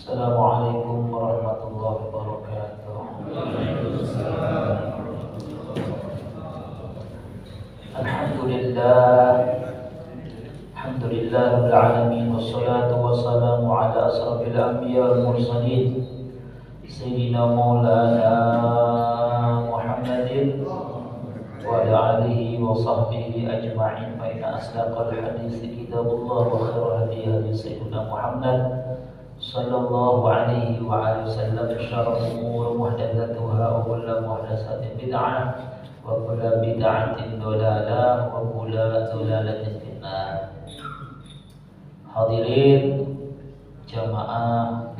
Assalamualaikum warahmatullahi wabarakatuh. Alhamdulillah, alhamdulillah rabbil alamin, wassalatu wassalamu ala asrafil anbiya wal mursalin sayyidina maulana Muhammadin wa ala alihi wa sahbihi ajma'in. Fa inna asdaqal hadits kitabullah wa khairal hadi hadi sayyidina Muhammad sallallahu alaihi wa alihi wasallam. Syarrul umur muhdatsatuha wa kullu muhdatsatin bid'ah wa kullu bid'atin dhalalah wa kullu dhalalatin finnar. Hadirin jamaah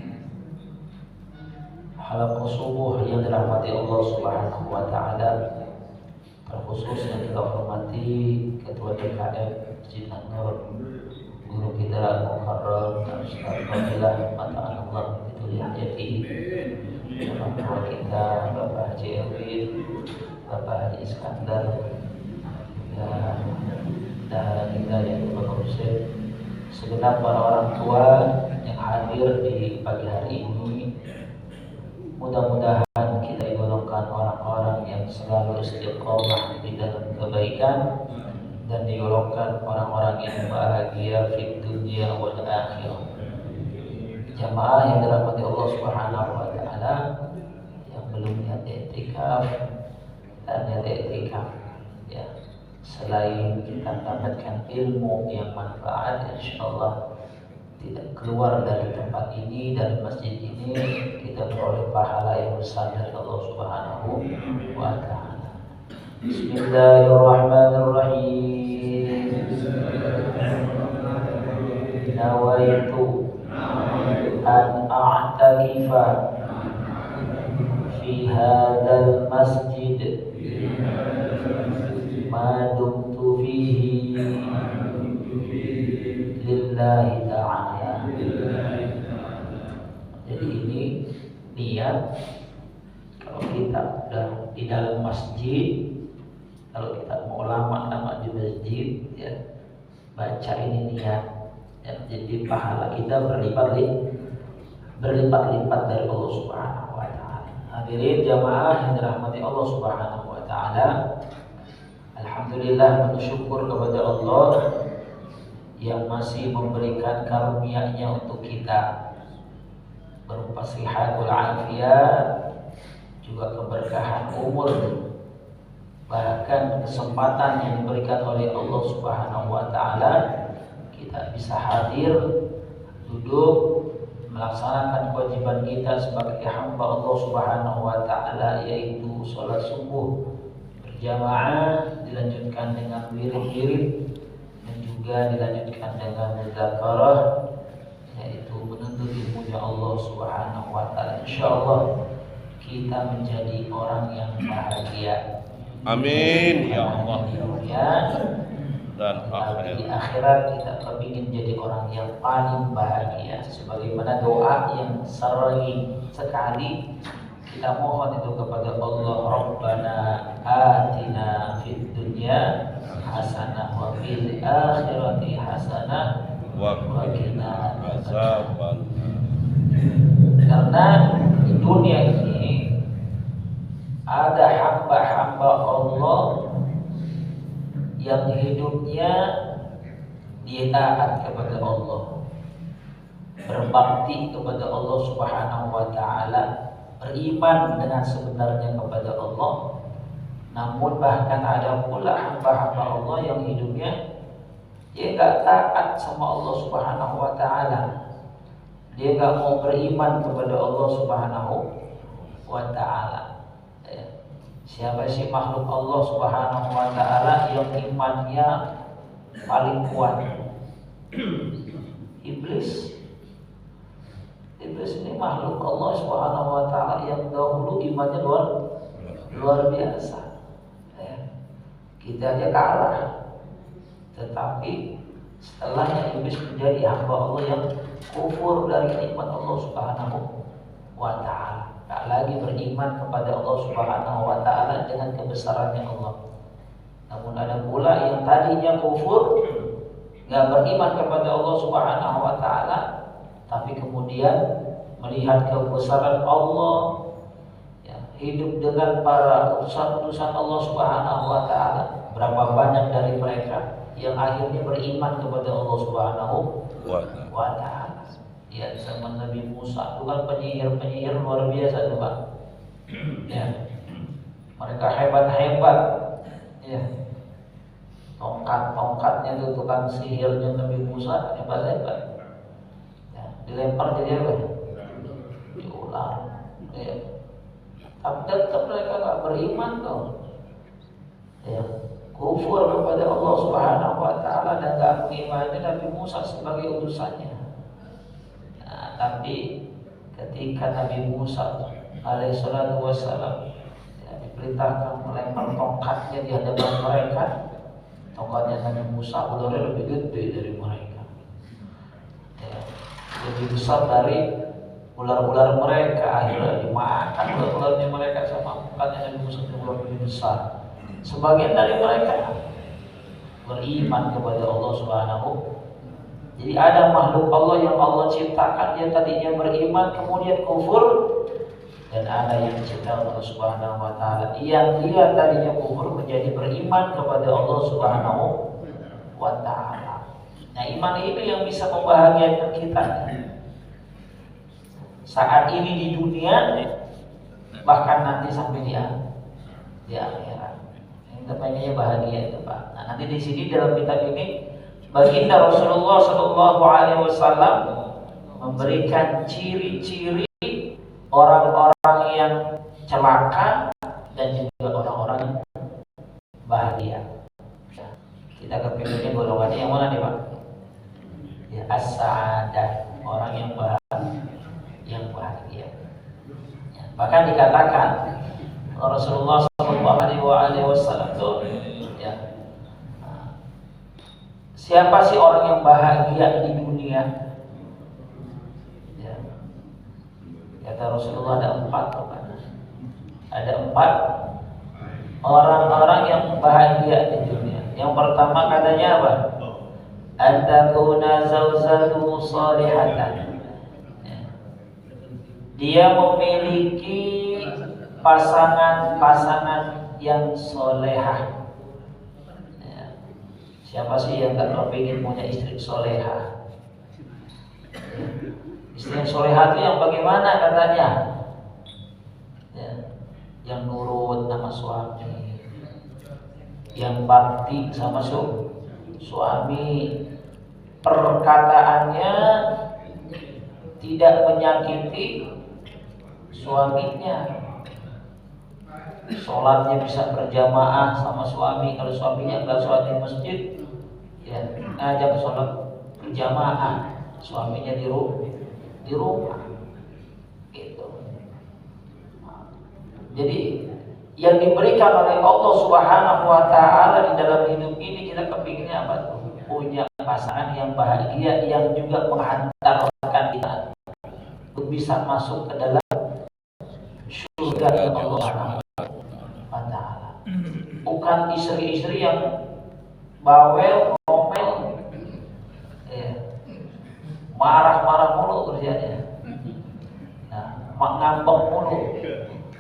halaqah subuh yang dirahmati Allah Subhanahu wa taala, terkhusus yang kita hormati Ketua DKM Masjid An-Nur, guru kita Muharram Ustaz Fadilah Mata Allah itu Yahyafi, orang tua kita Bapak Haji Elvin, Bapak Haji Iskandar, dan kita yang berusia, segenap para orang tua yang hadir di pagi hari ini. Mudah-mudahan kita digolongkan orang-orang yang selalu istiqomah di dalam kebaikan dan digolongkan orang-orang yang bahagia di dunia wal akhirah. Jamaah yang dirahmati Allah Subhanahu wa taala, yang belum niat i'tikaf dan niat i'tikaf, ya, selain kita mendapatkan ilmu yang manfaat, insyaallah tidak keluar dari tempat ini, dari masjid ini, kita beroleh pahala yang besar dari Allah Subhanahu wa taala. Bismillahirrahmanirrahim. Nawaitu an a'takifa fi hadzal masjid ma dumtu fihi lillahi ta'ala. Jadi ini niat, kalau kita sudah di dalam masjid, kalau kita mau lama-lama di masjid, ya, baca ini niat, ya, jadi pahala kita berlipat-lipat dari Allah Subhanahu wa taala. Hadirin jamaah yang dirahmati Allah Subhanahu wa taala, alhamdulillah, bersyukur kepada Allah yang masih memberikan karunia-Nya untuk kita berupa sihat wal afiat, juga keberkahan umur, bahkan kesempatan yang diberikan oleh Allah Subhanahu wa taala kita bisa hadir, duduk, melaksanakan kewajiban kita sebagai hamba Allah Subhanahu wa taala, yaitu sholat subuh berjamaah, dilanjutkan dengan wirid-wirid, dan juga dilanjutkan dengan muzakarah, yaitu menuntut ilmunya Allah Subhanahu wa taala. Insyaallah kita menjadi orang yang bahagia. Amin ya Allah. Dan di akhirat kita kepingin jadi orang yang paling bahagia, sebagaimana doa yang sering sekali kita mohon itu kepada Allah, Rabbana atina fid dunya hasanah wa fil akhirati hasanah wa qina adzabannar. Karena di dunia ini ada hamba-hamba Allah yang hidupnya dia taat kepada Allah, berbakti kepada Allah Subhanahu wa taala, beriman dengan sebenarnya kepada Allah. Namun bahkan ada pula hamba-hamba Allah yang hidupnya dia enggak taat sama Allah Subhanahu wa taala. Dia enggak mau beriman kepada Allah Subhanahu wa taala. Siapa sih makhluk Allah Subhanahu wa taala yang imannya paling kuat? Iblis. Iblis ini makhluk Allah Subhanahu wa taala yang dahulu imannya luar biasa. Kita aja kalah. Tetapi setelahnya iblis menjadi hamba Allah yang kufur dari nikmat Allah Subhanahu wa taala. Tak lagi beriman kepada Allah Subhanahu wa taala dengan kebesarannya Allah. Namun ada pula yang tadinya kufur, enggak beriman kepada Allah Subhanahu wa taala, tapi kemudian melihat kebesaran Allah, ya, hidup dengan para utusan-utusan Allah Subhanahu wa taala. Berapa banyak dari mereka yang akhirnya beriman kepada Allah Subhanahu wa taala. Ya, zaman Nabi Musa itu kan penyihir luar biasa tuh Pak. Ya. Mereka hebat-hebat. Ya. Tongkat-tongkatnya itu tukang sihirnya Nabi Musa hebat-hebat. Ya, dilempar jadi apa? Diular. Ya. Tapi tetap mereka nggak beriman kok. Ya. Kufur kepada Allah Subhanahu wa taala dan nggak mengimani Nabi Musa sebagai utusannya. Nah, tapi ketika Nabi Musa alaihissalatu wassalam diperintahkan melempar tongkatnya di hadapan mereka, tongkatnya Nabi Musa ularnya lebih gede dari mereka, ya, lebih besar dari ular-ular mereka. Akhirnya dimakan ular-ularnya mereka sama tongkatnya Nabi Musa yang lebih besar. Sebagian dari mereka beriman kepada Allah Subhanahu. Jadi ada makhluk Allah yang Allah ciptakan, dia tadinya beriman kemudian kufur, dan ada yang diciptakan Allah Subhanahu wa taala yang dia tadinya kufur menjadi beriman kepada Allah Subhanahu wa taala. Nah, iman itu yang bisa membahagiakan kita saat ini di dunia, bahkan nanti sampai di akhirat. Kita pengennya bahagia itu Pak. Nah, nanti di sini dalam kitab ini baginda Rasulullah Shallallahu Alaihi Wasallam memberikan ciri-ciri orang-orang yang celaka dan juga orang-orang yang bahagia. Kita kepilihnya golongannya yang mana nih Pak? Ya, as-sa'adah, orang yang bahagia. Ya, bahkan dikatakan Rasulullah Shallallahu Alaihi Wasallam itu, ya, siapa sih orang yang bahagia di dunia? Ya, kata Rasulullah ada 4 Pak. Ada 4 orang-orang yang bahagia di dunia. Yang pertama katanya apa? Antakuna zawjatuhu salihatan. Ya. Dia memiliki pasangan yang solehah. Ya. Siapa sih yang tak kepingin punya istri solehah? Ya. Istri yang solehah itu yang bagaimana katanya? Ya. Yang nurut sama suami, yang bakti sama suami, perkataannya tidak menyakiti suaminya. Sholatnya bisa berjamaah sama suami. Kalau suaminya nggak sholat di masjid, ya ngajak sholat berjamaah. Suaminya di rumah, gitu. Jadi yang diberikan oleh Allah Subhanahu wa taala di dalam hidup ini, kita kepinginnya apa tuh? Punya pasangan yang bahagia, yang juga menghantarkan kita untuk bisa masuk ke dalam surga Allah Subhanahu wa taala. Bukan istri-istri yang bawel, ngomel, ya, marah-marah mulu kerjanya, nah, ngambek mulu,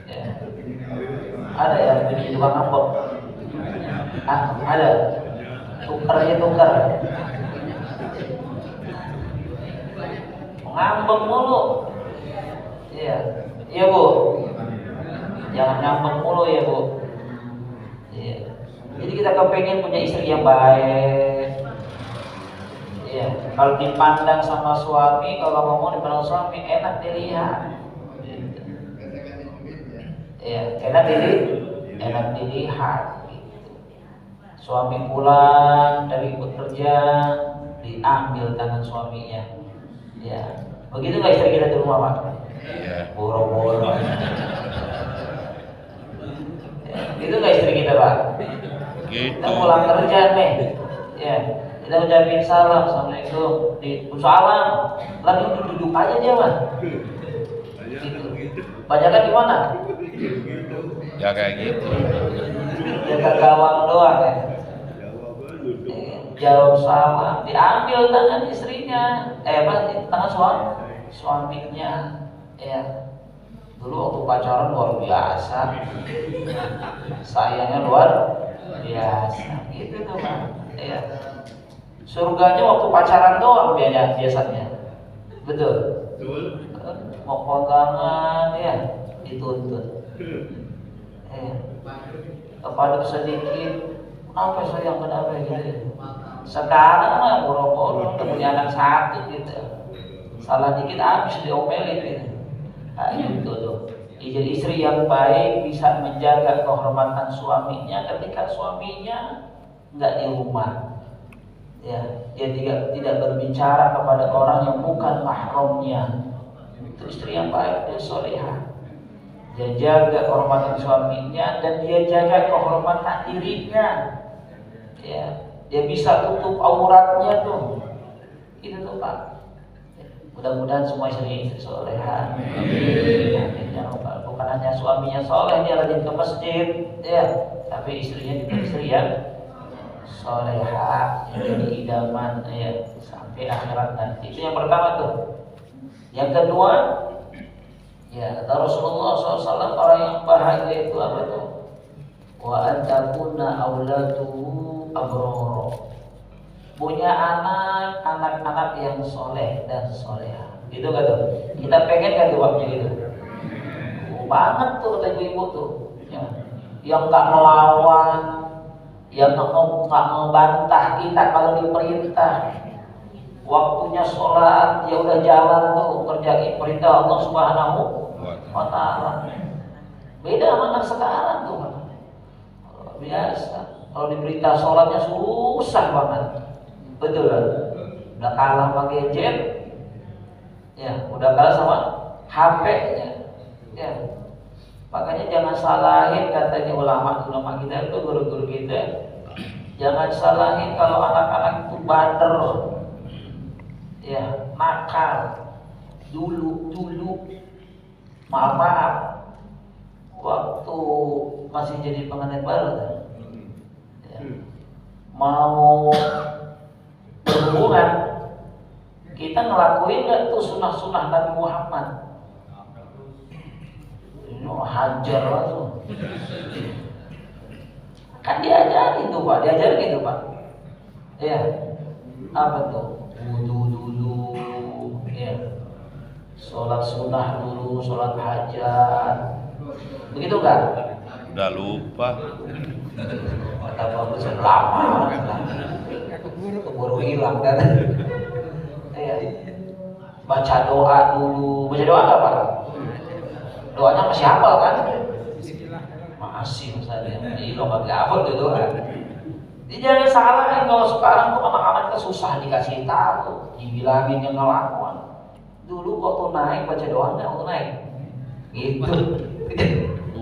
ya. Ada ya begini juga ngambek, ada tukar, ngambek mulu, iya, iya Bu, jangan ngambek mulu ya Bu. Iya. Jadi kita kepengen punya istri yang baik. Iya. Kalau dipandang sama suami, kalau ngomong dipandang suami enak dilihat. Iya, enak dilihat. Gitu. Suami pulang dari bekerja, diambil tangan suaminya. Ya, begitu nggak istri kita di rumah Pak? Iya. Boro-boro. Ya, gitu nggak istri kita Pak? Gitu. Kita pulang kerja nih, ya, kita ucapin salam, assalamualaikum, salam, lagi duduk aja dia Pak. Gitu. Banyakan di mana? Ya kayak gitu. Jaga gawang doang ya. Jawab salam, diambil tangan istrinya, tangan suaminya. Ya, dulu waktu pacaran luar biasa, sayangnya luar biasa, gitu tuh Pak. Ya, surganya waktu pacaran doang biasanya, betul. Mau kondangan ya dituntut. Kepada sedikit, apa sayang kenapa gitu. Sekarang mah boro-boro udah punya anak satu gitu, salah dikit habis diomelin gitu. Nah, itu tuh. Jadi istri yang baik bisa menjaga kehormatan suaminya ketika suaminya nggak di rumah. Ya, dia tidak berbicara kepada orang yang bukan mahramnya. Itu istri yang baik, dia solehah. Dia jaga kehormatan suaminya dan dia jaga kehormatan dirinya. Ya, dia bisa tutup auratnya tuh. Itu tuh Pak. Mudah-mudahan semua istri solehah. Bukan hanya suaminya soleh dia rajin ke masjid, ya, tapi istrinya juga istri yang solehah, yang jadi idaman, ya, sampai akhirat nanti. Itu yang pertama tuh. Yang kedua, ya, kata Rasulullah SAW, orang yang bahagia itu apa tuh? Wa antakuna aulatuhu abroro. Punya anak-anak yang soleh dan soleha. Gitu kan tuh? Kita pengen kan tuh babnya gitu? Banget tuh kata ibu-ibu tuh. Ya. Yang gak melawan, yang gak membantah kita kalau diperintah. Waktunya sholat, dia udah jalan tuh kerjain perintah Allah Subhanahu wa Ta'ala. Beda sama anak sekarang tuh. Biasa. Kalau diperintah sholatnya susah banget. Betul kan? Udah kalah sama gadget, ya, udah kalah sama HP-nya, ya. Makanya jangan salahin, katanya ulama kita itu, guru-guru kita, jangan salahin kalau anak-anak itu bader, ya, nakal. Dulu, maaf, waktu masih jadi pengantin baru, ya, mau berhubungan, kita ngelakuin nggak tuh sunnah-sunnah Nabi Muhammad? Ini hajar langsung. Kan diajarin tuh Pak, Ya, apa tuh? Wudu dulu, ya. Sholat sunnah dulu, sholat hajat. Begitu kan? Udah lupa. Kata bagus lama. Keburu hilang kan? Ya. Baca doa dulu. Baca doa apa? Doanya masih hafal kan? Masih misalnya. Jadi lo nggak hafal tuh doa. Jadi jangan salah kan kalau sekarang tuh anak-anak itu susah dikasih tahu, dibilangin yang ngelakuan. Dulu waktu naik baca doa nggak waktu naik. Gitu.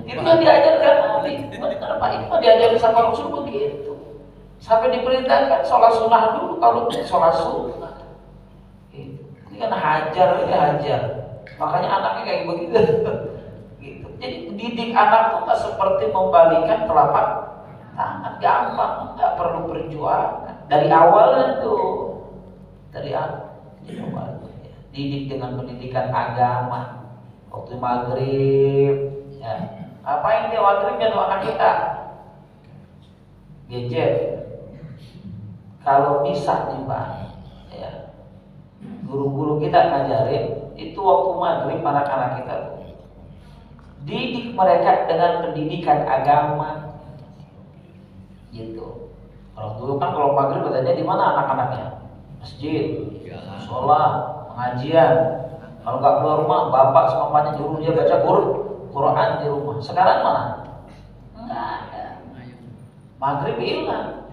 Itu kan diajarkan Nabi. Kenapa ini mah diajarkan sama Rasul begitu? Sampai diperintahkan sholat sunnah dulu kalau sholat sunnah. Ini kan hajar. Makanya anaknya kayak begitu. Gitu. Jadi didik anak itu tak seperti membalikan telapak tangan, gampang, nggak perlu perjuangan. Dari awalnya tuh, dari awal. Didik dengan pendidikan agama. Waktu maghrib, ya. Apain dia maghribnya tuh anak kita? Gadget. Kalau bisa nih Pak, ya, guru-guru kita ngajarin itu waktu maghrib anak-anak kita tuh, didik mereka dengan pendidikan agama, gitu. Kalau dulu kan kalau maghrib katanya di mana anak-anaknya? Masjid, sholat, pengajian. Kalau nggak keluar rumah, bapak sama mamanya nyuruh dia baca Quran di rumah. Sekarang mana? Nggak ada. Maghrib hilang.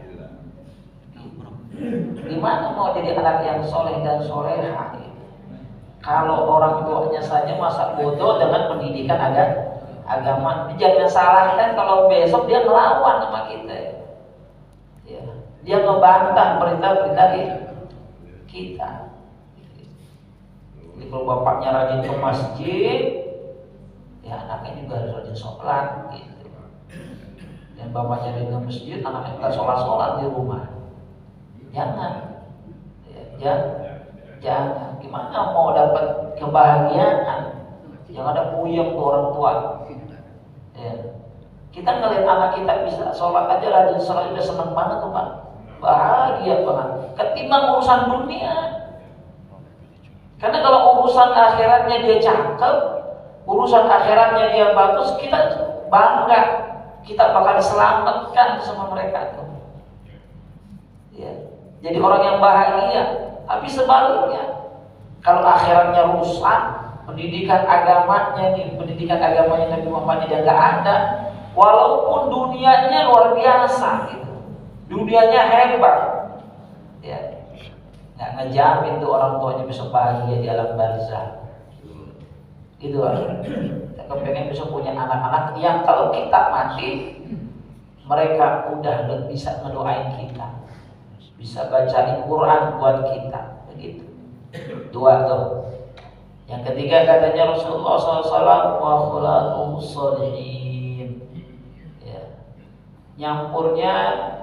Gimana mau jadi anak yang soleh dan soleha? Kalau orang tuanya saja masa bodoh dengan pendidikan agama. Jangan salahkan kalau besok dia melawan sama kita. Ya. Dia ngebantah perintah-perintah kita. Jadi kalau bapaknya rajin ke masjid, ya anaknya juga harus rajin sholat. Gitu. Dan bapaknya rajin ke masjid, anaknya nggak sholat di rumah. Jangan, ya, jangan. Gimana mau dapat kebahagiaan Yang ada puyeng tuh orang tua. Ya. Kita ngeliat anak kita bisa sholat aja, rajin sholat, udah seneng banget tuh Pak. Bahagia banget. Ketimbang urusan dunia. Karena kalau urusan akhiratnya dia cakep, urusan akhiratnya dia bagus, kita bangga. Kita bakal diselamatkan sama mereka tuh. Ya. Jadi orang yang bahagia. Tapi sebaliknya, kalau akhiratnya rusak, pendidikan agamanya Nabi Muhammad tidak ada. Walaupun dunianya luar biasa gitu, dunianya hebat, ya nggak ngejamin tuh orang tuanya besok bahagia di alam barzah. Gitu kan? Kita kepengen besok punya anak-anak yang kalau kita mati, mereka udah bisa ngedoain kita, bisa bacain Quran buat kita, begitu. Dua tuh. Yang ketiga katanya Rasulullah SAW, wa khulaquhum sholihin. Nyampurnya,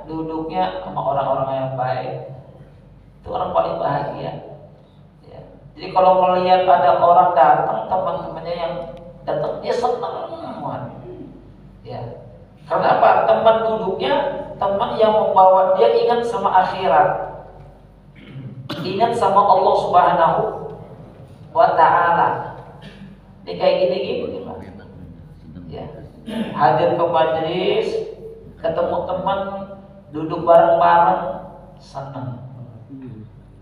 duduknya sama orang-orang yang baik, itu orang paling bahagia. Ya. Jadi kalau melihat ada orang datang, teman-temannya yang datang, dia senang banget. Ya. Karena apa? Teman duduknya, teman yang membawa dia ingat sama akhirat, ingat sama Allah Subhanahu wa Ta'ala. Ini kayak gini-gini Pak. Ya. Hadir ke majelis, ketemu teman, duduk bareng-bareng, senang,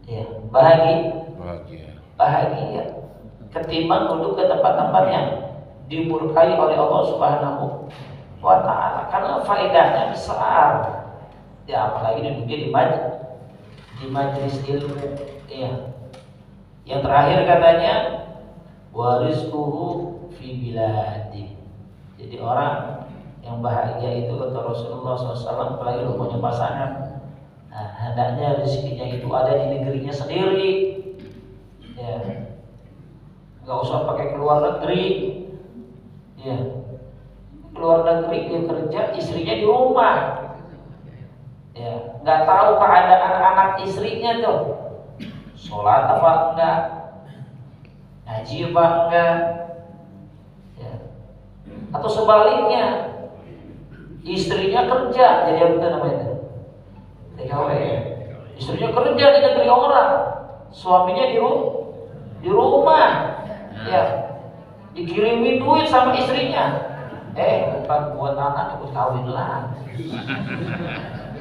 ya bahagia. Ketimbang duduk ke tempat-tempat yang dimurkai oleh Allah Subhanahu wa Ta'ala, karena faedahnya besar. Ya apalagi duduknya di majelis ilmu. Ya. Yang terakhir katanya warizquhu fi biladi. Jadi orang yang bahagia itu kata Rasulullah SAW, apalagi lu punya pasangan, nah, hendaknya rezekinya itu ada di negerinya sendiri. Ya, nggak usah pakai keluar negeri. Ya, keluar negeri dia kerja, istrinya di rumah. Ya, nggak tahu keadaan anak istrinya tuh, sholat apa enggak, ngaji apa enggak. Ya. Atau sebaliknya, istrinya kerja, jadi apa namanya? TKW. Istrinya kerja di negeri orang, suaminya di rumah, ya, dikirimin duit sama istrinya. Bukan buat anak, ikut kawin lah.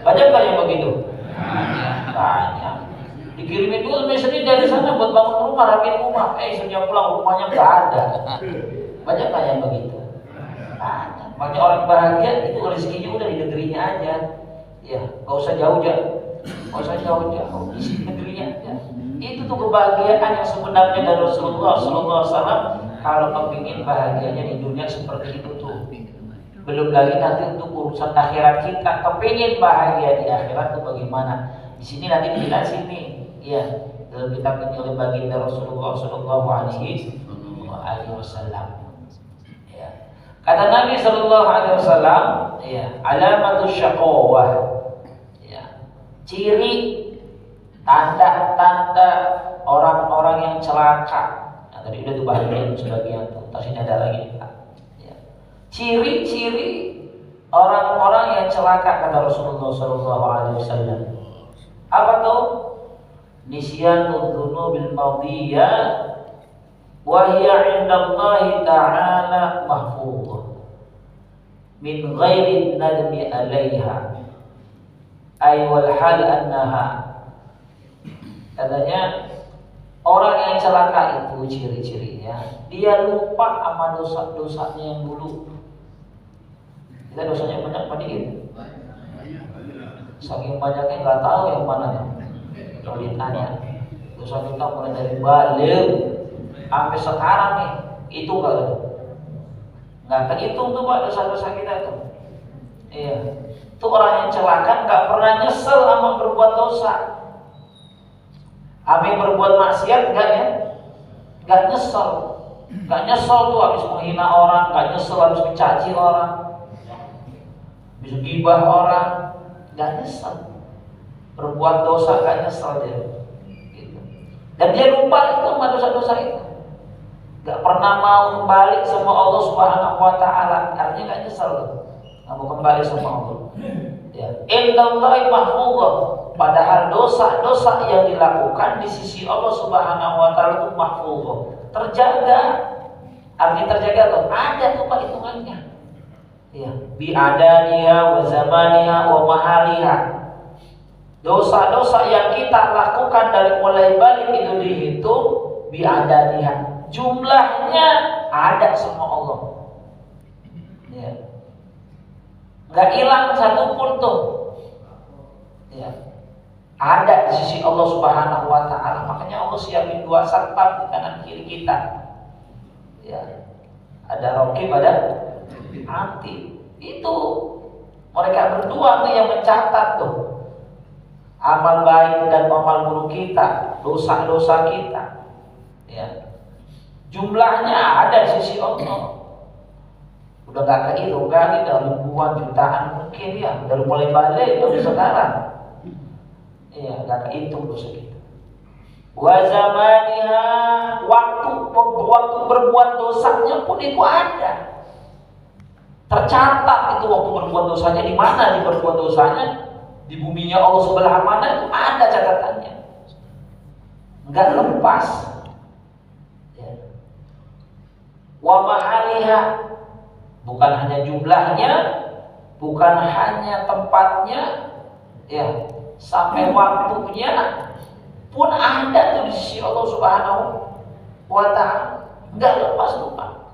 Banyak nggak yang begitu? Banyak. Dikirimin duit sama istri dari sana buat bangun rumah, rapiin rumah. Istrinya pulang rumahnya nggak ada. Banyak nggak yang begitu? Banyak. Makanya orang bahagia itu rezekinya udah di negerinya aja. Ya, nggak usah jauh-jauh, di negerinya. Ya. Itu tuh kebahagiaan yang sebenarnya dari Rasulullah SAW. Kalau kepingin bahagianya di dunia seperti itu tuh. Belum lagi nanti untuk urusan akhirat kita, kepingin bahagia di akhirat itu bagaimana? Di sini nanti dijelasin nih. Ya, dalam kitab ini oleh baginda Rasulullah SAW. Kata Nabi Sallallahu Alaihi Wasallam, ya, alamatus syaqawah, ya, ciri tanda-tanda orang-orang yang celaka. Nah, tadi udah tuh bahagia sebagian tuh, terus ini ada lagi nih Pak. Ya. Ciri-ciri orang-orang yang celaka kata Rasulullah Sallallahu Alaihi Wasallam. Apa tuh? Nisyanul dzunubil madiyah wa hiya 'indallahi ta'ala mahfuzah min ghairi nadmi 'alaiha ay wal hal annaha. Katanya orang yang celaka itu ciri-cirinya dia lupa sama dosa-dosanya yang dulu. Kita dosanya banyak apa dikit? Saking banyaknya nggak tahu yang mana ya. Kalau ditanya dosa kita mulai dari balik sampai sekarang nih, itu nggak kehitung tuh Pak dosa-dosa kita tuh. Iya, itu orang yang celaka nggak pernah nyesel sama berbuat dosa. Habis berbuat maksiat nggak nyesel tuh habis menghina orang, nggak nyesel habis mencaci orang, habis gibah orang, nggak nyesel. Berbuat dosa nggak nyesel dia. Gitu. Dan dia lupa itu sama dosa-dosa itu. Gak pernah mau kembali sama Allah Subhanahu wa Ta'ala, artinya gak nyesel, gak mau kembali sama Allah. Ya, indallahi mahfuzah, padahal dosa-dosa yang dilakukan di sisi Allah Subhanahu wa Ta'ala itu mahfuzah, terjaga. Artinya terjaga tuh, ada tuh Pak hitungannya. Ya, bi'adaniha wa zamaniha wa mahaliha. Dosa-dosa yang kita lakukan dari mulai balik itu dihitung bi'adaniha. Jumlahnya ada sama Allah. Ya. Gak hilang satupun tuh. Ya. Ada di sisi Allah Subhanahu wa Ta'ala. Makanya Allah siapin 2 satpam di kanan kiri kita. Ya. Ada raqib, ada atid. Itu mereka berdua tuh yang mencatat tuh amal baik dan amal buruk kita, dosa-dosa kita. Ya. Jumlahnya ada di sisi Allah. Udah gak kehitung kali, dari ribuan jutaan mungkin ya, dari mulai balik sampai sekarang. Iya, gak kehitung dosa kita. Wa zamaniha, waktu berbuat dosanya pun itu ada. Tercatat itu waktu berbuat dosanya, di mana di berbuat dosanya, di buminya Allah sebelah mana, itu ada catatannya. Enggak lepas. Wa mahaliha, bukan hanya jumlahnya, bukan hanya tempatnya, ya, sampai waktunya pun ada tuh di sisi Allah Subhanahu wa Ta'ala. Enggak lepas lupa.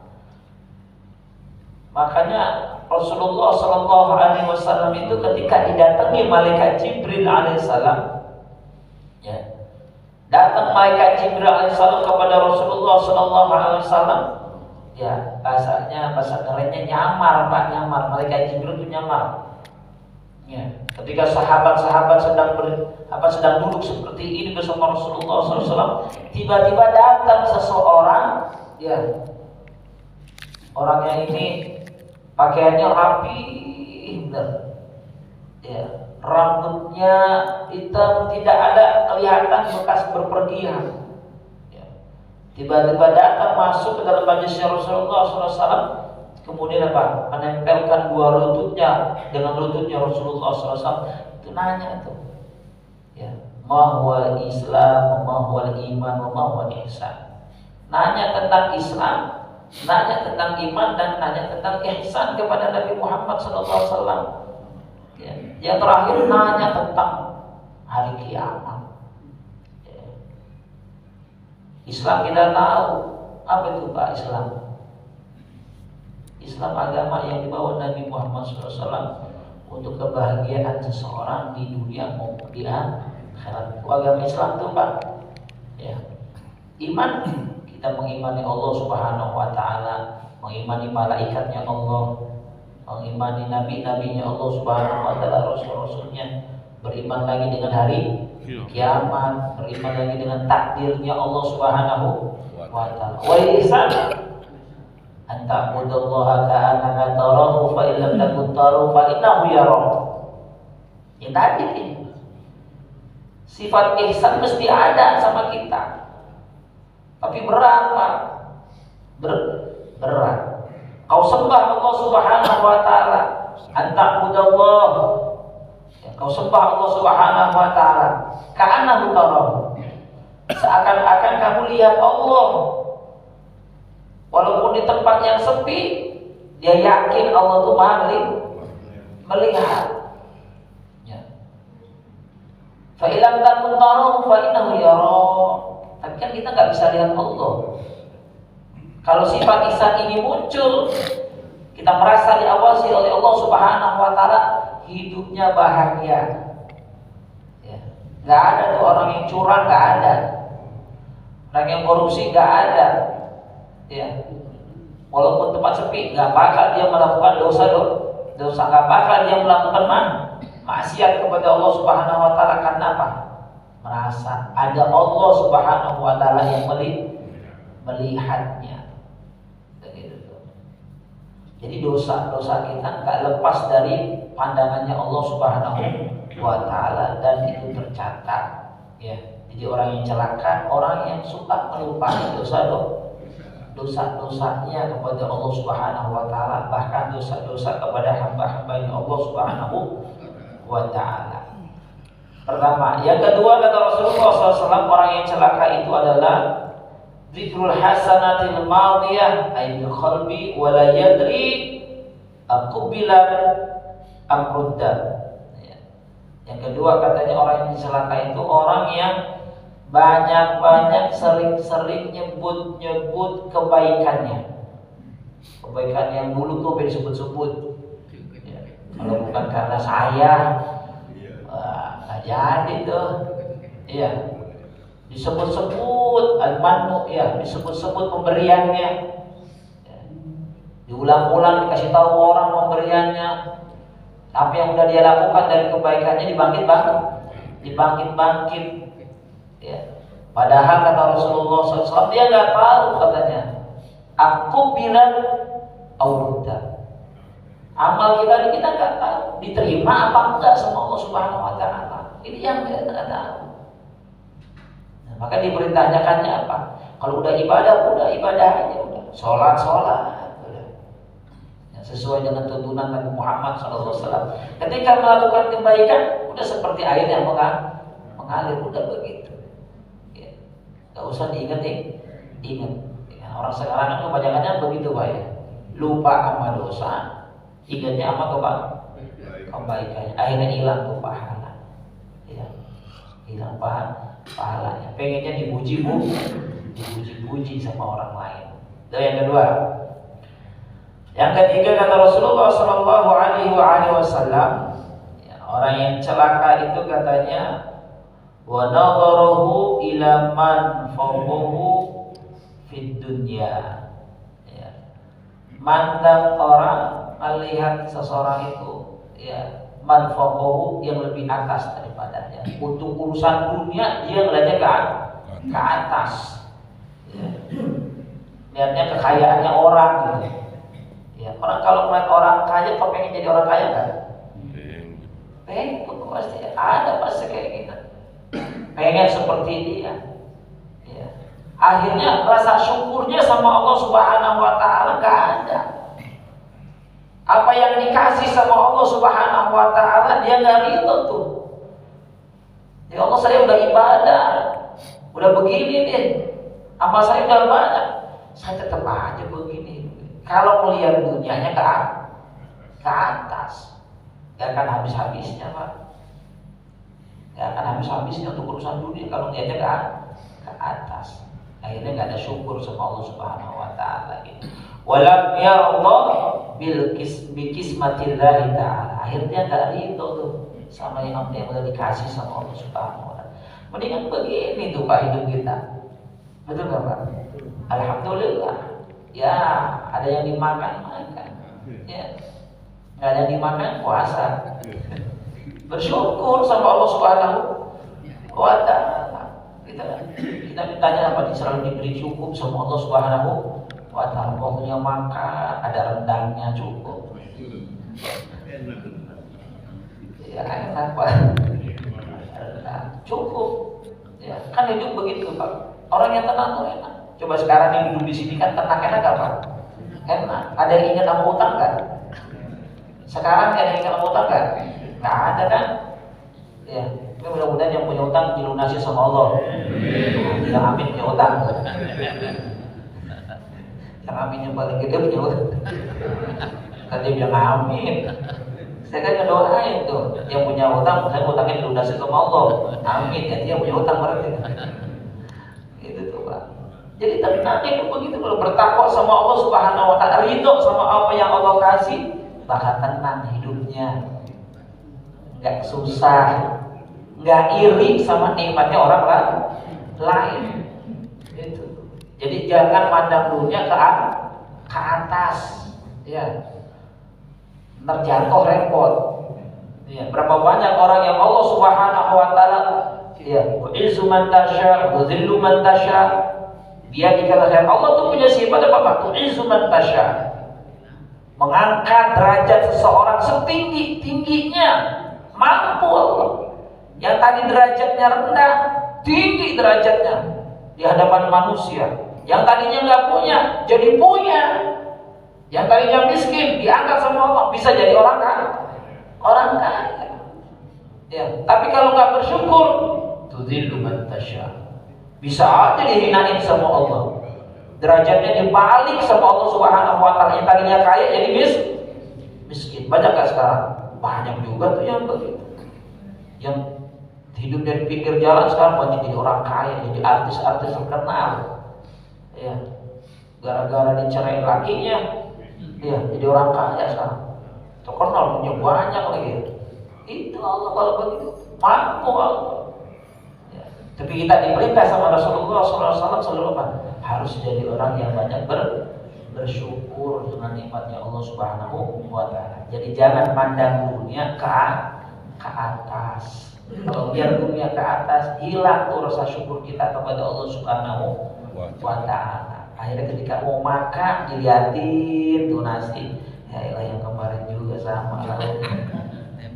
Makanya Rasulullah Shallallahu Alaihi Wasallam itu ketika didatangi malaikat Jibril alaihissalam, ya, datang malaikat Jibril alaihissalam kepada Rasulullah Shallallahu Alaihi Wasallam. Ya, bahasa kerennya nyamar, Pak, nyamar. Malaikat Jibril itu nyamar. Ya, ketika sahabat-sahabat sedang duduk seperti ini bersama Rasulullah SAW, tiba-tiba datang seseorang, ya, orangnya ini pakaiannya rapi, benar. Ya, rambutnya hitam, tidak ada kelihatan bekas berpergian. Tiba-tiba datang masuk ke dalam majlisnya Rasulullah SAW, kemudian apa? Menempelkan 2 lututnya dengan lututnya Rasulullah SAW. Itu nanya tuh, ya, ma huwal Islam, ma huwal iman, ma huwal ihsan. Nanya tentang Islam, nanya tentang iman, dan nanya tentang ihsan kepada Nabi Muhammad SAW. Ya. Yang terakhir nanya tentang hari kiamat. Islam kita tahu apa itu Pak Islam? Islam agama yang dibawa Nabi Muhammad SAW untuk kebahagiaan seseorang di dunia maupun di akhirat. Agama Islam itu Pak, ya, iman, kita mengimani Allah Subhanahu wa Ta'ala, mengimani malaikatnya Allah, mengimani nabi-nabinya Allah Subhanahu wa Ta'ala, rasul-rasulnya, beriman lagi dengan hari kiamat, beriman lagi dengan takdirnya Allah Subhanahu wa Ta'ala. Wa ihsan an ta'budallaha ka'annaka tarahu fa in lam takun tarahu fa innahu yarak. Ya tadi ini. Sifat ihsan mesti ada sama kita. Tapi berat, Pak. Berat. Kau sembah Allah Subhanahu wa Ta'ala, an ta'budallaha, kau sembah Allah Subhanahu wa Ta'ala ka'annahu tarahu, seakan-akan kamu lihat Allah. Walaupun di tempat yang sepi, dia yakin Allah itu melihat. Ya. Fa ilam takun tarahu fa innahu yara. Tapi kan kita nggak bisa lihat Allah. Kalau sifat ihsan ini muncul, kita merasa diawasi oleh Allah Subhanahu wa Ta'ala, hidupnya bahagia. Ya. Gak ada tuh orang yang curang, gak ada. Orang yang korupsi gak ada. Ya. Walaupun tempat sepi, gak bakal dia melakukan dosa, gak bakal dia melakukan maksiat kepada Allah Subhanahu wa Ta'ala. Karena apa? Merasa ada Allah Subhanahu wa Ta'ala yang melihatnya. Jadi dosa-dosa kita gak lepas dari pandangannya Allah Subhanahu wa Ta'ala, dan itu tercatat. Ya. Jadi orang yang celaka, orang yang suka melupakan dosa-dosanya kepada Allah Subhanahu wa taala, bahkan dosa-dosa kepada hamba-hambanya Allah Subhanahu wa taala. Pertama, yang kedua kata Rasulullah SAW, orang yang celaka itu adalah dzikrul hasanatil madiyah ay bil qalbi wa la yadri aqbilan amruddan. Yang kedua katanya orang yang celaka itu orang yang banyak-banyak sering-sering nyebut-nyebut kebaikannya. Kebaikan yang dulu tuh disebut-sebut. Ya. Kalau bukan karena saya, nggak jadi tuh. Iya. Disebut-sebut al-manu, ya, disebut-sebut pemberiannya. Ya. Diulang-ulang dikasih tahu orang pemberiannya. Apa yang udah dia lakukan dari kebaikannya dibangkit-bangkit. Ya. Padahal kata Rasulullah SAW, dia nggak tahu katanya. Aku bilang aurudda. Amal kita nggak tahu diterima apa enggak sama Allah Subhanahu Wa Taala. Ini yang kita nggak tahu. Nah, maka diperintahkannya apa? Kalau udah ibadah aja udah. Sholat. Udah. Ya, sesuai dengan tuntunan Nabi Muhammad SAW. Ketika melakukan kebaikan, udah seperti air yang mengalir, udah begitu. Gak usah ingat. Ya, orang sekarang kan kebanyakannya begitu Pak ya. Lupa sama dosa, ingatnya sama kebaikannya. Akhirnya hilang tuh pahala. Ya, hilang pahalanya. Pengennya dipuji sama orang lain. Itu yang kedua. Yang ketiga kata Rasulullah Sallallahu Alaihi Wasallam, ya, orang yang celaka itu katanya wa nadharahu ila man fawwahu fid dunya. Ya. Mandang orang melihat seseorang itu, ya, man fawwahu yang lebih atas daripadanya. Untuk urusan dunia dia ngeliatnya ke atas. Ya. Lihatnya kekayaannya orang gitu. Ya, orang kalau melihat orang kaya kok pengen jadi orang kaya kan? Pengen pasti ada pasti kayak gitu. Pengen seperti dia. Ya. Akhirnya rasa syukurnya sama Allah Subhanahu Wa Taala gak ada. Apa yang dikasih sama Allah Subhanahu Wa Taala dia gak ridho tuh. Ya Allah, saya udah ibadah, udah begini nih, amal saya udah banyak, saya tetap aja begini. Kalau melihat dunianya ke atas, gak akan habis-habisnya Pak. Ya akan habis-habisnya untuk urusan dunia kalau niatnya ke atas. Akhirnya nggak ada syukur sama Allah Subhanahu Wa Taala. Walam ya Allah bikismatillahi Taala. Akhirnya nggak ridho tuh sama yang udah dikasih sama Allah Subhanahu Wa Taala. Mendingan begini tuh Pak hidup kita. Betul nggak Pak? Alhamdulillah. Ya ada yang dimakan. Ya nggak ada yang dimakan puasa. Bersyukur sama Allah Subhanahu Wa Taala. Kita mintanya apa? Selalu diberi cukup sama Allah Subhanahu Wa Taala. Pokoknya makan ada rendangnya cukup. Ya enak Pak. Cukup. Ya kan hidup begitu Pak. Orang yang tenang tuh enak. Coba sekarang yang hidup di sini kan tenang, enak gak Pak? Enak. Ada yang ingat sama utang kan? Sekarang ada yang ingat sama utang kan? Nggak ada kan? Ya, ini mudah-mudahan yang punya utang dilunasi sama Allah. Bilang amin punya utang. Yang amin yang paling gede punya utang. Kan dia bilang amin. Saya kan ngedoain tuh, yang punya utang, saya utangnya dilunasi sama Allah. Amin, ya dia punya utang berarti. Itu tuh Pak. Jadi tenang itu begitu, kalau bertakwa sama Allah Subhanahu Wa Taala, ridho sama apa yang Allah kasih, bakal tenang hidupnya. Nggak susah, nggak iri sama nikmatnya orang lain. Itu. Jadi jangan mandang dunia ke atas, ya. Terjatuh repot. Ya. Berapa banyak orang yang Allah Subhanahu Wa Taala, ya, izu man tasya, dzillu man tasya. Dia dikala khair. Allah tuh punya sifat apa Pak? Izu man tasya. Mengangkat derajat seseorang setinggi-tingginya. Mampu Allah. Yang tadi derajatnya rendah, tinggi derajatnya di hadapan manusia. Yang tadinya nggak punya jadi punya. Yang tadinya miskin diangkat sama Allah bisa jadi orang kaya. Ya, tapi kalau nggak bersyukur, tudzillu man tasya. Bisa aja dihinain sama Allah. Derajatnya dibalik sama Allah Subhanahu wa taala. Yang tadinya kaya jadi miskin. Banyak nggak sekarang? Banyak juga tuh yang begitu. Yang hidup dari pinggir jalan sekarang banyak jadi orang kaya, jadi artis-artis terkenal. Ya, gara-gara dicerain lakinya, ya jadi orang kaya sekarang. Terkenal punya banyak lagi. Itu Allah kalau begitu, mampu Allah. Ya. Tapi kita diperintah sama Rasulullah SAW selalu apa? Harus jadi orang yang banyak bersyukur dengan nikmatnya Allah Subhanahu wa taala. Jadi jangan pandang dunia ke atas. Kalau biar dunia ke atas, hilang tuh rasa syukur kita kepada Allah Subhanahu wa taala. Akhirnya ketika mau makan diliatin tuh nasi, ya elah yang kemarin juga sama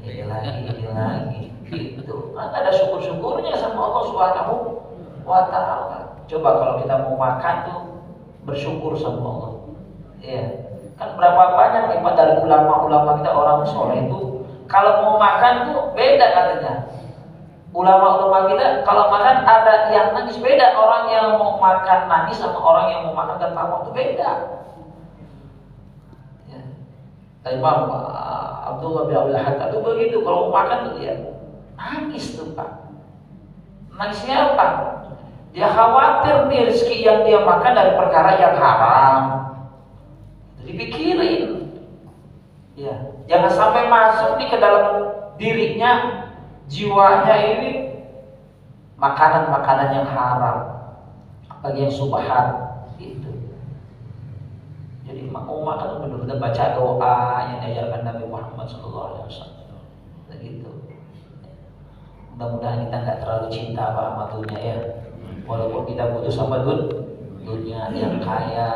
ini lagi gitu. Kan ada syukur-syukurnya sama Allah Subhanahu wa taala. Coba kalau kita mau makan tuh bersyukur sama Allah. Ya. Kan berapa banyak nikmat dari ulama-ulama kita orang soleh itu kalau mau makan tuh beda katanya. Ulama-ulama kita kalau makan ada yang nangis, beda orang yang mau makan nangis sama orang yang mau makan tertawa itu beda. Ya. Imam Abdullah bin Abdul Hatta itu begitu, kalau mau makan tuh dia nangis tuh Pak. Nangisnya apa? Dia khawatir nih rezeki yang dia makan dari perkara yang haram. Dipikirin. Ya, jangan sampai masuk nih ke dalam dirinya, jiwanya ini makanan-makanan yang haram, apalagi yang subhan itu. Jadi mau makan benar-benar baca doa yang diajarkan Nabi Muhammad SAW. Begitu. Mudah-mudahan kita nggak terlalu cinta sama dunia ya. Walaupun kita butuh sama dunia yang kaya,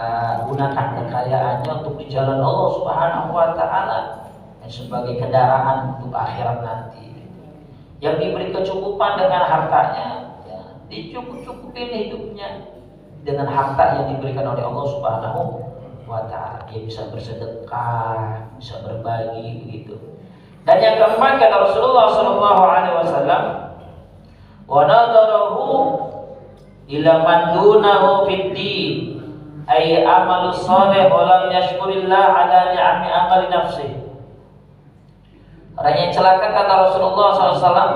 gunakan kekayaannya untuk di jalan Allah Subhanahu wa taala sebagai kendaraan untuk akhirat nanti. Yang diberi kecukupan dengan hartanya, ya, dicukup-cukupin hidupnya dengan harta yang diberikan oleh Allah Subhanahu wa taala. Dia bisa bersedekah, bisa berbagi begitu. Dan yang keempat kata Rasulullah sallallahu alaihi wasallam, wa nadarahu ila man dunahu fid din ay amalu shalih wa lam yashkurillah ala ni'ami amali nafsihi. Orang yang celaka kata Rasulullah SAW,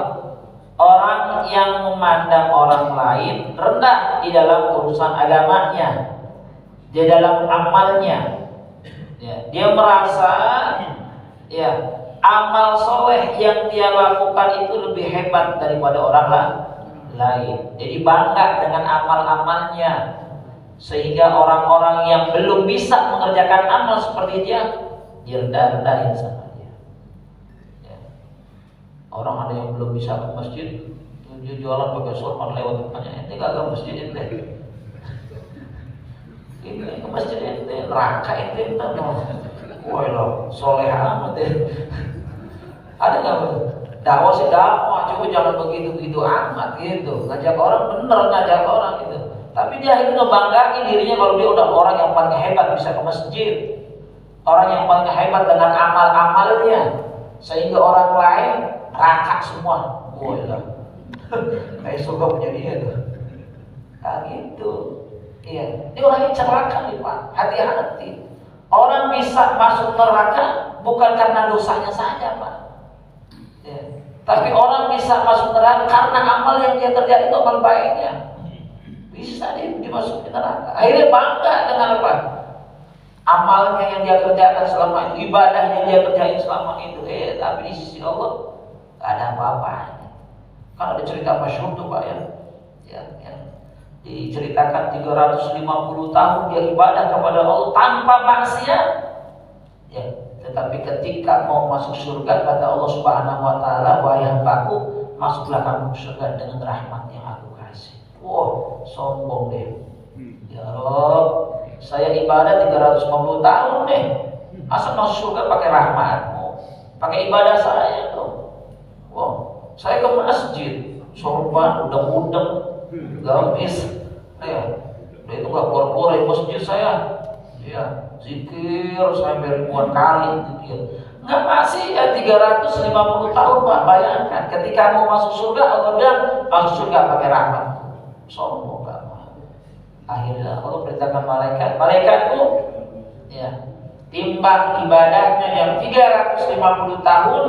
orang yang memandang orang lain rendah di dalam urusan agamanya, di dalam amalnya, ya, dia merasa ya amal soleh yang dia lakukan itu lebih hebat daripada orang lain. Jadi bangga dengan amal-amalnya, sehingga orang-orang yang belum bisa mengerjakan amal seperti dia rendah-rendahin sama dia. Ya. Orang ada yang belum bisa ke masjid, dia jualan pakai sorban lewat depannya, ente gak ke masjid ente. Ini ke masjid ente, neraka ente mau. Wah loh, soleh amat ya. Ada nggak dakwah sih dakwah, coba jangan begitu amat gitu. Ngajak orang bener, ngajak orang gitu. Tapi dia akhirnya ngebanggain dirinya kalau dia udah orang yang paling hebat bisa ke masjid, orang yang paling hebat dengan amal-amalnya, sehingga orang lain rakak semua. Wah lah, kayak surga punya dia tuh. Nah gitu. Iya, ini orang yang celaka nih Pak. Hati-hati. Orang bisa masuk neraka bukan karena dosanya saja Pak. Ya. Tapi orang bisa masuk neraka karena amal yang dia kerjakan itu amal baiknya. Bisa dia dimasukin neraka. Akhirnya bangga dengan apa? Amalnya yang dia kerjakan selama itu, ibadah yang dia kerjain selama itu. Tapi di sisi Allah gak ada apa-apanya. Kan ada cerita masyhur tuh Pak ya. Yang diceritakan 350 tahun dia ibadah kepada Allah tanpa maksiat. Ya. Tetapi ketika mau masuk surga kata Allah Subhanahu wa taala, wahai hambaku, masuklah kamu ke surga dengan rahmat yang aku kasih. Wah, sombong deh. Ya Rabb, saya ibadah 350 tahun nih. Masa masuk surga pakai rahmatmu? Pakai ibadah saya tuh. Wah, saya ke masjid, sorban udah mudeng, gamis. Ya. Udah itu nggak keluar-keluar dari masjid saya. Ya, zikir sampai ribuan kali zikir. Nggak masih ya 350 tahun Pak. Bayangkan ketika mau masuk surga Allah bilang masuk surga pakai rahmat. Sombong Pak. Akhirnya Allah perintahkan malaikat tuh ya timbang ibadahnya yang 350 tahun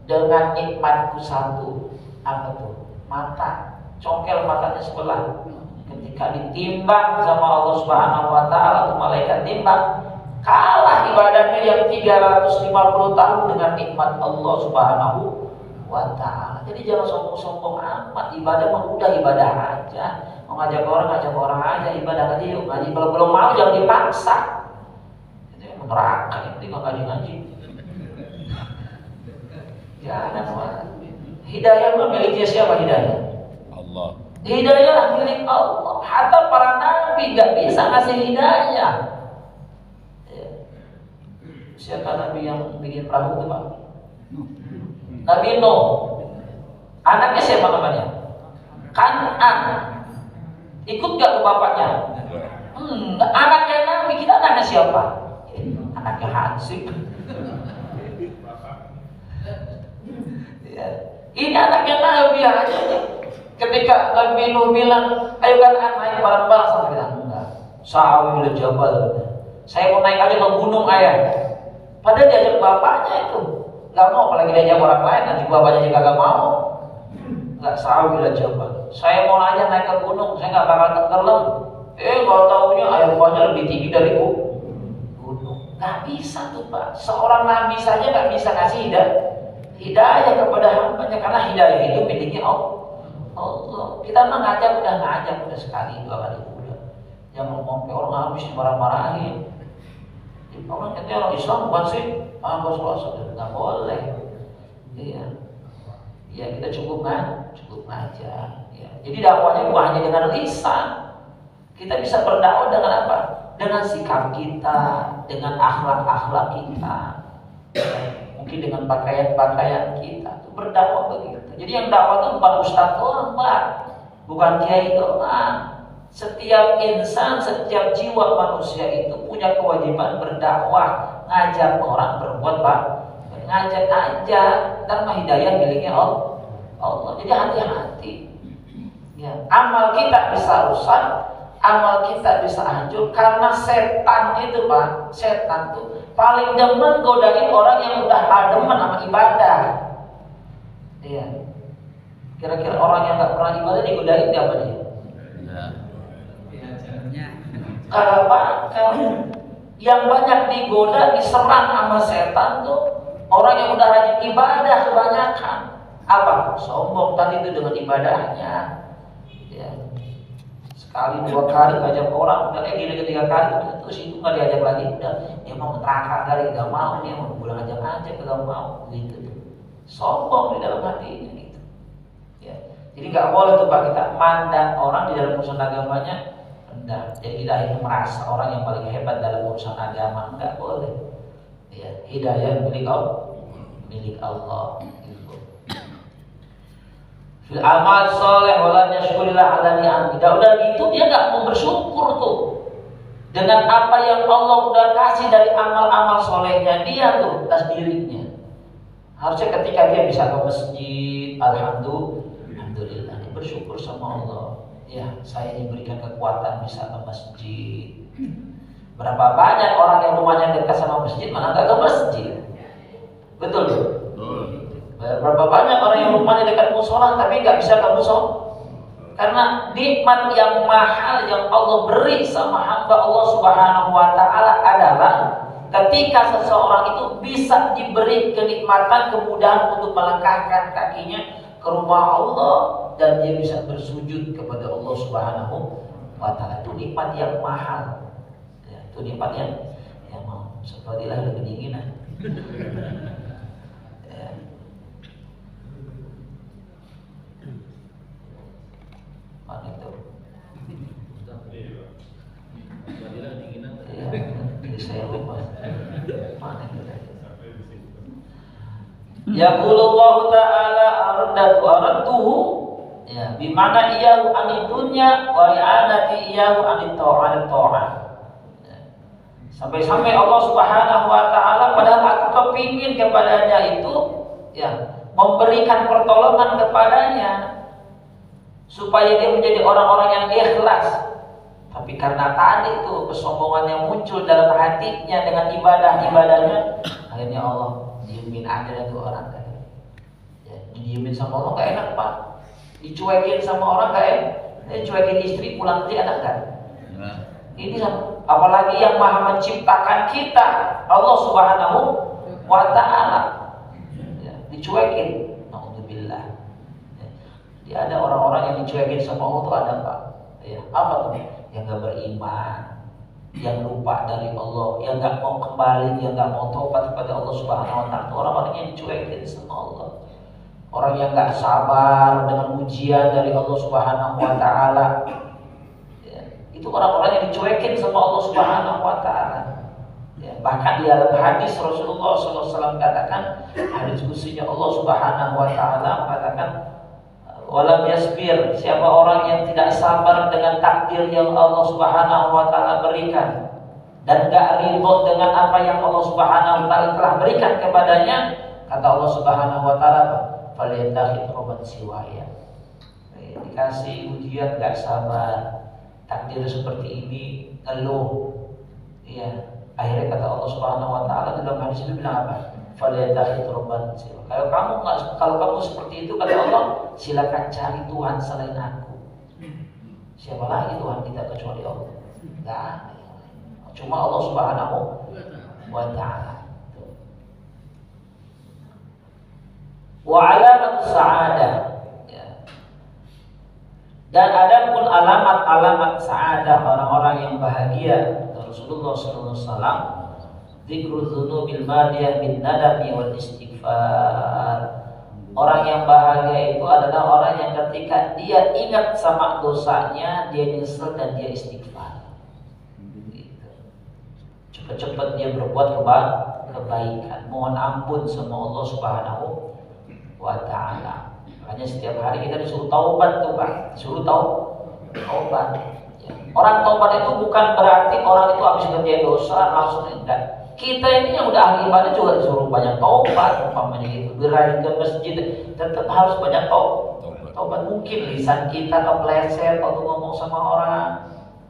dengan nikmatku satu. Apa tuh? Mata, congkel matanya sebelah. Ketika ditimbang sama Allah Subhanahu wa taala, tuh malaikat timbang, kalah ibadahnya yang 350 tahun dengan nikmat Allah Subhanahu wa taala. Jadi jangan sombong-sombong amat, ibadah mah udah ibadah aja. Mau ngajak orang aja, ibadah aja yuk ngaji. Kalau belum mau jangan dipaksa. Itu yang neraka, itu nggak ngaji. Jangan Pak. Hidayah mah miliknya siapa hidayah? Allah. Hidayah milik Allah. Hatta para nabi nggak bisa ngasih hidayah. Ya. Siapa nabi yang bikin perahu itu Pak? Nabi Nuh. Anaknya siapa namanya? Kan'an. Ikut gak ke bapaknya? Anaknya nabi, kita anaknya siapa? Anaknya Hansip. Ya. Ini anaknya nabi aja nih. Ketika Nabi Nuh bilang, ayo kan naik bareng-bareng, sama bilang, enggak. Sa'awi ila jabal. Saya mau naik aja ke gunung ayah. Padahal diajak bapaknya itu. Gak mau, apalagi diajak orang lain, nanti bapaknya juga gak mau. Enggak, sa'awi ila jabal. Saya mau aja naik ke gunung, saya gak bakal tenggelam. Kalau taunya air buahnya lebih tinggi dari gunung. Gak bisa tuh Pak. Seorang nabi saja gak bisa ngasih hidayah kepada hambanya, karena hidayah itu miliknya Allah. Kita mah ngajak udah sekali, 2 kali udah. Jangan ngomong orang habis marah-marahin. Orang katanya orang Islam bukan sih? Bos-bos nggak boleh. Iya. Ya kita cukup ngajar. Ya. Jadi dakwahnya bukan hanya dengan lisan. Kita bisa berdakwah dengan apa? Dengan sikap kita, dengan akhlak kita. Mungkin dengan pakaian kita. Itu berdakwah begitu. Jadi yang dakwah itu bukan ustaz doang, Pak. Bukan kiai doang. Setiap insan, setiap jiwa manusia itu punya kewajiban berdakwah, ngajak orang berbuat Pak. Ngajak aja, dan hidayah miliknya Allah. Jadi hati-hati. Ya, amal kita bisa rusak, amal kita bisa hancur karena setan itu Pak. Setan tuh paling demen godain orang yang udah demen sama ibadah. Iya. Kira-kira orang yang nggak pernah ibadah digodain nggak apa dia? Kalau yang banyak digoda, diserang sama setan tuh orang yang udah rajin ibadah kebanyakan. Apa? Sombong tadi itu dengan ibadahnya. Ya. Sekali 2 kali ngajak orang, udah gini 3 kali terus itu nggak diajak lagi, udah dia mau neraka kali, nggak mau, dia mau pulang aja nggak mau, gitu. Sombong di dalam hatinya gitu. Ya. Jadi nggak boleh tuh Pak kita mandang orang di dalam urusan agamanya rendah. Jadi kita akhirnya merasa orang yang paling hebat dalam urusan agama, nggak boleh. Ya, hidayah milik Allah. Gitu. Fil amal soleh wala yashkurillah ala ni'am. Udah gitu dia nggak mau bersyukur tuh dengan apa yang Allah udah kasih dari amal-amal solehnya dia tuh atas dirinya. Harusnya ketika dia bisa ke masjid, alhamdulillah, dia bersyukur sama Allah. Ya, saya diberikan kekuatan bisa ke masjid. Berapa banyak orang yang rumahnya dekat sama masjid malah nggak ke masjid. Betul? Berapa banyak orang yang rumahnya dekat musola tapi nggak bisa ke musola. Karena nikmat yang mahal yang Allah beri sama hamba Allah Subhanahu wa taala adalah ketika seseorang itu bisa diberi kenikmatan, kemudahan untuk melangkahkan kakinya ke rumah Allah dan dia bisa bersujud kepada Allah Subhanahu wa taala. Itu nikmat yang mahal. Ya, itu nikmat yang mahal. Seperti lahir kedinginan. Ya. Mana itu? Ya, jadi saya lupa. Mana itu? Yaqulullahu ta'ala aradtuhu Ya, bimana iyahu anid dunya wa i'anati iyahu anit ta'ah. Sampai-sampai Allah Subhanahu wa taala padahal aku kepingin kepadanya itu ya memberikan pertolongan kepadanya supaya dia menjadi orang-orang yang ikhlas. Tapi karena tadi itu kesombongan yang muncul dalam hatinya dengan ibadah-ibadahnya, akhirnya Allah diemin aja itu orang tadi. Ya, diemin sama Allah gak enak Pak. Dicuekin sama orang gak enak. Dicuekin istri pulang kerja enak kan? Ini apalagi yang Maha menciptakan kita, Allah Subhanahu wa taala. Ya, dicuekin. Alhamdulillah. Ya, ada orang-orang yang dicuekin sama Allah tuh ada Pak. Ya, apa tuh? Yang gak beriman, yang lupa dari Allah, yang gak mau kembali, yang gak mau tobat kepada Allah Subhanahu wa taala. Orang-orang yang dicuekin sama Allah. Orang yang gak sabar dengan ujian dari Allah Subhanahu wa taala. Itu orang-orang yang dicuekin sama Allah Subhanahu wa taala. Ya, bahkan di dalam hadis Rasulullah SAW katakan, hadis kutsinya Allah Subhanahu wa taala mengatakan, walam yasbir, siapa orang yang tidak sabar dengan takdir yang Allah Subhanahu wa taala berikan dan gak ridho dengan apa yang Allah Subhanahu wa taala telah berikan kepadanya, kata Allah Subhanahu wa taala, falyattakhidh rabban siwaya. Dikasih ujian gak sabar, takdir seperti ini, ngeluh, ya. Akhirnya kata Allah Subhanahu wa taala dalam hadis itu bilang apa? Falyattakhidh rabban siwaya. Kalau kamu seperti itu, kata Allah, silakan cari Tuhan selain aku. Siapa lagi Tuhan kita kecuali Allah? Enggak ada. Cuma Allah Subhanahu wa taala. Wa alamat sa'adah. Dan ada pun alamat-alamat sa'adah orang-orang yang bahagia. Rasulullah SAW, dzikru dzunubil madiyah bin nadami wal istighfar. Orang yang bahagia itu adalah orang yang ketika dia ingat sama dosanya, dia nyesel dan dia istighfar. Gitu. Cepat-cepat dia berbuat kebaikan, mohon ampun sama Allah Subhanahu wa taala. Makanya setiap hari kita disuruh taubat tuh Pak, disuruh taubat. Ya. Orang taubat itu bukan berarti orang itu habis kerjain dosa langsung enggak. Kita ini yang udah ahli ibadah juga disuruh banyak taubat, umpamanya gitu. Berani ke masjid tetap harus banyak taubat. Mungkin lisan kita kepleset waktu ngomong sama orang,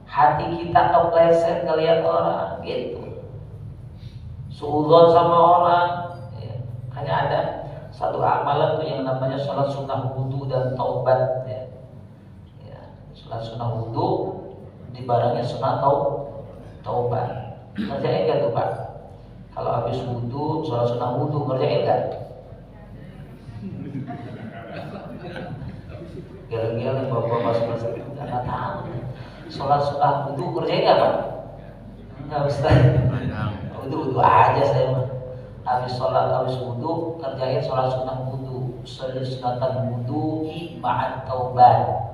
hati kita kepleset ngelihat orang, gitu. Suudzon sama orang, ya. Hanya ada satu amalan tuh yang namanya sholat sunnah wudu dan taubat, ya. Sholat sunnah wudu dibarengi sunnah taubat. Ngerjain enggak tuh Pak? Kalau habis wudu, sholat sunnah wudu ngerjain enggak? Gara-gara bapak-bapak selesai nggak tahu. Sholat sunnah wudu ngerjain enggak Pak? Enggak Ustaz. Wudu aja saya mah. Habis wudu kerjain sholat sunnah wudu, usolli sunatan wudu'i ma'at taubat.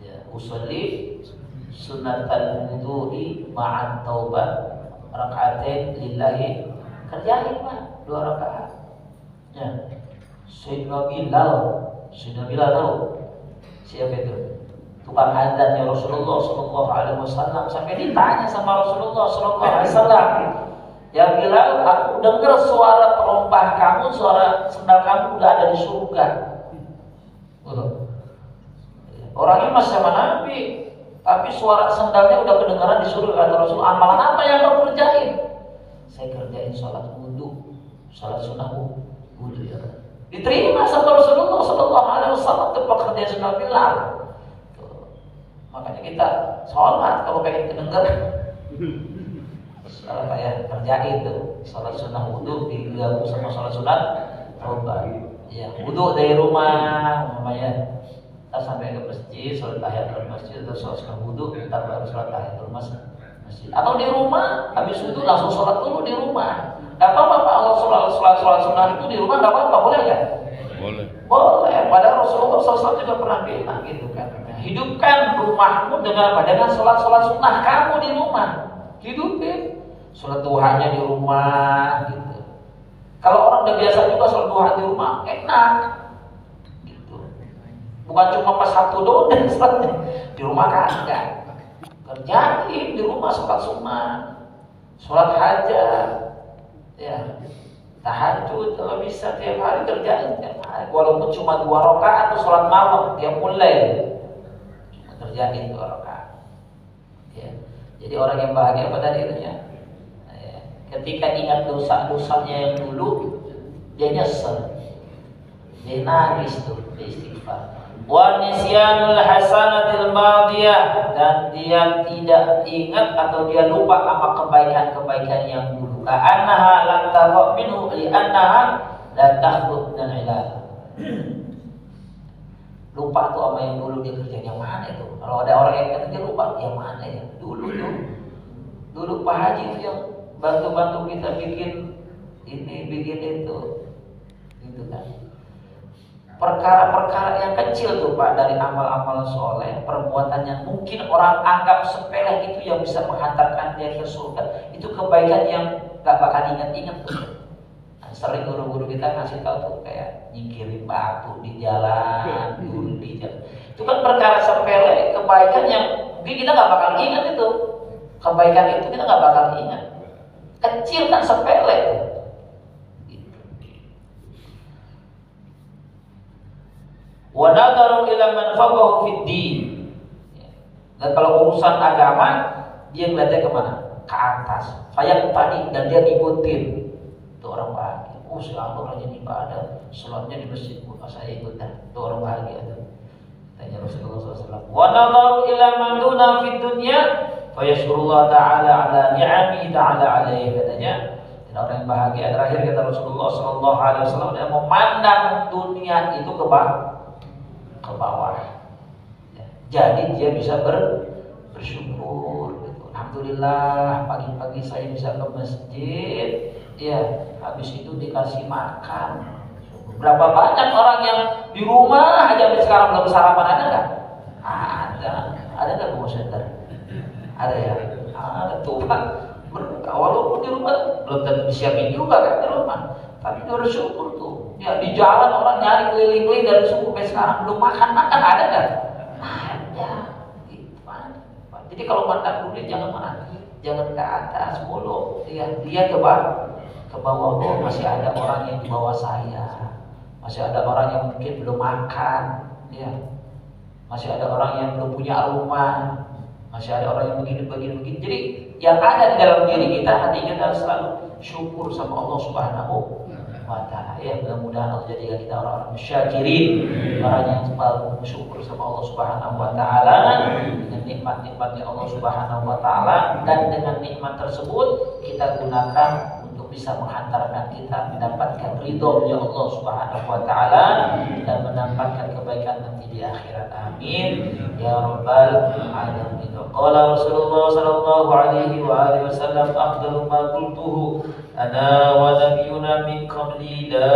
Ya, usolli sunatan wudu'i ma'at taubat, rakaatain lillahi. Kerjain Pak, 2 rakaat. Ya. Sayyidina Bilal tahu siapa itu? Tukang adzannya Rasulullah sallallahu alaihi wasallam, sampai ditanya sama Rasulullah sallallahu alaihi wasallam, ya Bilal, aku dengar suara terompah kamu, suara sendal kamu udah ada di surga. Orangnya masih sama Nabi, tapi suara sendalnya udah kedengaran di surga. Kata Rasul, amalan apa yang kau kerjain? Saya kerjain sholat wudu, sholat sunnah wudu, ya. Diterima sama Rasulullah sallallahu alaihi wasallam ke pekerjaan sunnah Bilal. Makanya kita sholat kalau pengen kedenger. Kalau kayak kerjain tuh sholat sunnah wudu digabung sama sholat sunat taubat. Ya, wudu dari rumah, umpamanya kita sampai ke masjid, sholat tahiyatul masjid atau sholat sunnah wudu, kita baru sholat tahiyatul masjid. Atau di rumah, habis wudu langsung sholat dulu di rumah. Gak apa-apa Pak, sholat sunnah itu di rumah gak apa-apa, boleh gak? Boleh. Padahal Rasulullah SAW juga pernah bilang gitu kan. Hidupkan rumahmu dengan apa? Dengan sholat sunnah kamu di rumah. Hidupin. Sholat duhanya di rumah gitu. Kalau orang udah biasa juga sholat duha di rumah, enak gitu. Bukan cuma pas Sabtu doang dan sholatnya di rumah kagak. Kerjain di rumah sholat sunnah, sholat hajat, ya, tahajud kalau bisa tiap hari kerjain tiap hari. Walaupun cuma 2 rakaat atau sholat malam tiap mulai, cuma kerjain 2 rakaat. Ya. Jadi orang yang bahagia apa tadi itu ya? Ketika ingat dosa-dosanya yang dulu, dia nyesel, dia nangis tuh, dia istighfar. Wa nisyanul hasanatil madiyah, dan dia tidak ingat atau dia lupa sama kebaikan-kebaikan yang dulu. Ka'annaha lam tagha minhu li'annaha la takhluq min ilal. Lupa tuh sama yang dulu dia kerjain, yang mana itu? Kalau ada orang yang kata dia lupa, yang mana ya? Dulu Pak Haji itu yang bantu-bantu kita bikin ini, bikin itu, gitu kan. Perkara-perkara yang kecil tuh Pak, dari amal-amal soleh, perbuatan yang mungkin orang anggap sepele itu yang bisa menghantarkan dia ke surga, itu kebaikan yang gak bakal ingat-ingat tuh. Nah, sering guru-guru kita ngasih tahu tuh kayak nyingkirin batu di jalan, dulu di jalan. Itu kan perkara sepele, kebaikan yang mungkin kita gak bakal ingat itu. Kebaikan itu kita gak bakal ingat. Kecil kan sepele tuh. Wa nadaru ila man faqahu fid din. Dan kalau urusan agama, dia ngeliatnya kemana? Ke atas. Fayaq tadi, dan dia ngikutin. Itu orang bahagia. Siapa rajin ibadah, sholatnya di masjid, saya ikut dah. Itu orang bahagia tuh. Tanya Rasulullah SAW. Wa nadaru ila man duna fid dunya, fayashkurullah ta'ala ala ni'ami ta'ala alaihi, katanya. Dan orang yang bahagia terakhir kata Rasulullah SAW, dia memandang dunia itu ke bawah, ya. Jadi dia bisa bersyukur gitu. Alhamdulillah pagi-pagi saya bisa ke masjid, ya, habis itu dikasih makan. Berapa banyak orang yang di rumah aja sampai sekarang belum sarapan, ada nggak? Ada nggak Bu Center? Ada ya? Ada tuh Pak. Walaupun di rumah belum tentu disiapin juga kan di rumah, tapi dia bersyukur tuh. Ya di jalan orang nyari keliling-keliling dari subuh sampai sekarang belum makan, ada nggak? Ada. Gitu. Jadi kalau makan dunia jangan ke atas mulu, dia ke bawah. Oh, masih ada orang yang di bawah saya, masih ada orang yang mungkin belum makan, ya, masih ada orang yang belum punya rumah, masih ada orang yang begini. Jadi yang ada di dalam diri kita, hati kita harus selalu syukur sama Allah Subhanahu wa ta'ala. Ya, mudah-mudahan Allah jadikan kita orang-orang syakirin, orang yang selalu bersyukur sama Allah Subhanahu wa ta'ala dengan nikmat-nikmatnya Allah Subhanahu wa ta'ala, dan dengan nikmat tersebut kita gunakan untuk bisa menghantarkan kita mendapatkan ridhonya Allah Subhanahu wa ta'ala dan mendapatkan kebaikan nanti di akhirat. Amin ya rabbal alamin. Qala Rasulullah sallallahu alaihi wa alihi wasallam, afdalu ma qultuhu ana wa nabiyyuna min qabli la